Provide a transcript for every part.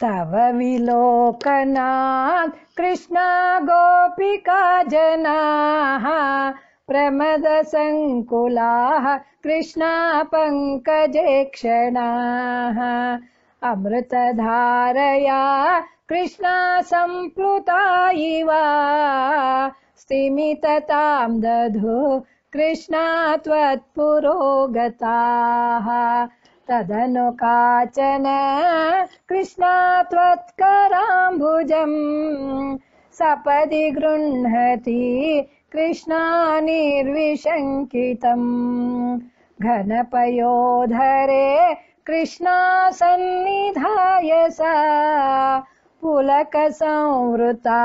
तव विलोकनात् कृष्णा गोपिका जनाः प्रमदसङ्कुलाः कृष्णा पङ्कजे क्षणाः अमृतधारया कृष्णा सम्प्लुता इव स्तिमिततां दधु कृष्णा त्वत्पुरोगताः तदनु काचन कृष्णा त्वत्कराम्बुजम् सपदि गृह्णति कृष्णा निर्विशङ्कितम् घनपयोधरे कृष्णा सन्निधाय सा पुलकसंवृता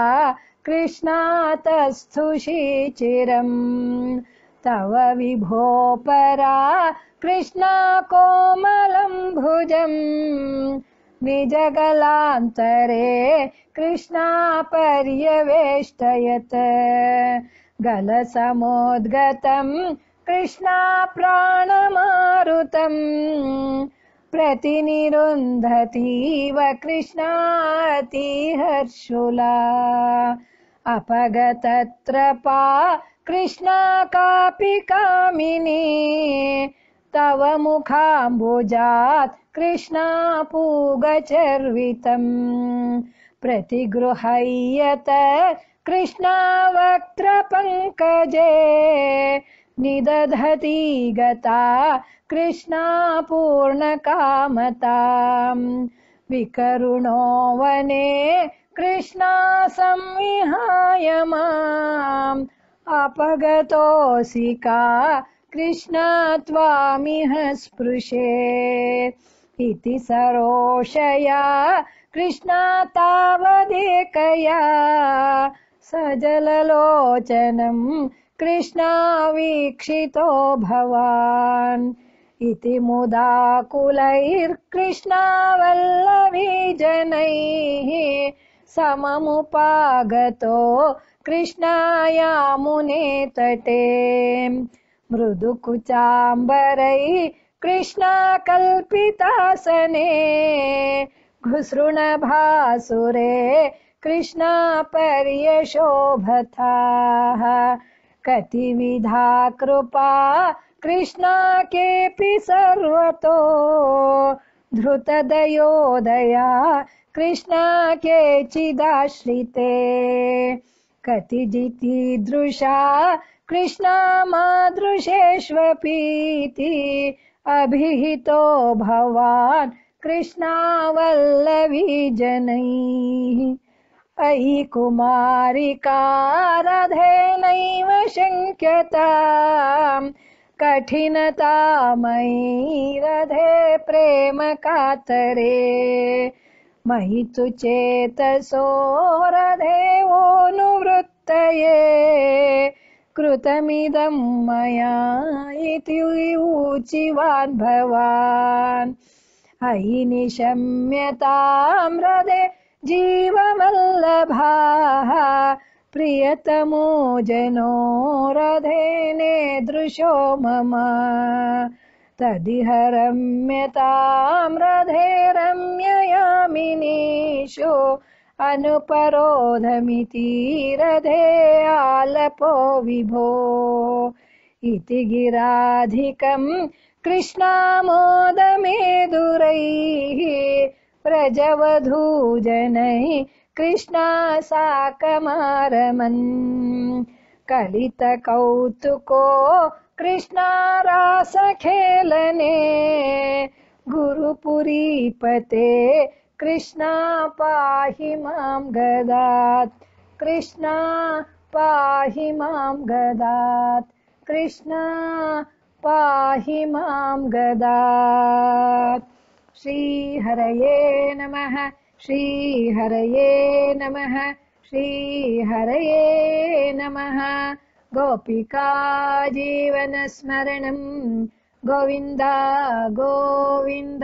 कृष्णा तस्थुषीचिरम् तव विभो परा कृष्णा कोमलं भुजम् निजगलान्तरे कृष्णा पर्यवेष्टयत् गलसमोद्गतं कृष्णा प्राणमारुतम् प्रतिनिरुन्धतीव कृष्णातिहर्षुला अपगतत्रपा कृष्णा कापि कामिनी तव मुखाम्बुजात् कृष्णा पूगचर्वितम् प्रतिगृह्यत कृष्णा वक्त्रपङ्कजे निदधति गता कृष्णा पूर्णकामताम् विकरुणो वने कृष्णा संविहाय माम् अपगतोऽसि का कृष्णा त्वामिह स्पृशे इति सरोषया कृष्णा तावदेकया सजललोचनम् कृष्णा वीक्षितो भवान् इति मुदाकुलैर्कृष्णा वल्लभीजनैः सममुपागतो कृष्णा यामुने तटे मृदुकुचाम्बरैः कृष्णा कल्पितासने घुसृणभासुरे कृष्णा पर्यशोभथाः कतिविधा कृपा कृष्णा केऽपि सर्वतो धृतदयोदया कृष्णा केचिदाश्रिते कतिजितीदृशा कृष्णा मादृशेष्वपीति अभिहितो भवान् कृष्णा वल्लभीजनैः अयि कुमारिका राधेनैव शङ्क्यताम् कठिनता मयि राधे प्रेम कातरे मयि तु चेतसो राधेवोऽनुवृत्तये कृतमिदं मया इति ऊचिवान् भवान् अयि निशम्यतां राधे जीववल्लभाः प्रियतमो जनो राधेने दृशो मम तदिह रम्यतां राधे रम्ययामिनीषु अनुपरोधमिति राधे आलपो विभो इति गिराधिकम् कृष्णामोदमेदुरैः व्रजवधूजनैः कृष्णा साकमारमन् कलितकौतुको कृष्णा रासखेलने गुरुपुरीपते कृष्णा पाहि मां गदात् कृष्णा पाहि मां गदात् कृष्णा पाहि मां गदात् श्रीहरये नमः श्रीहरये नमः श्रीहरये नमः गोपिका जीवनस्मरणं गोविन्द गोविन्द।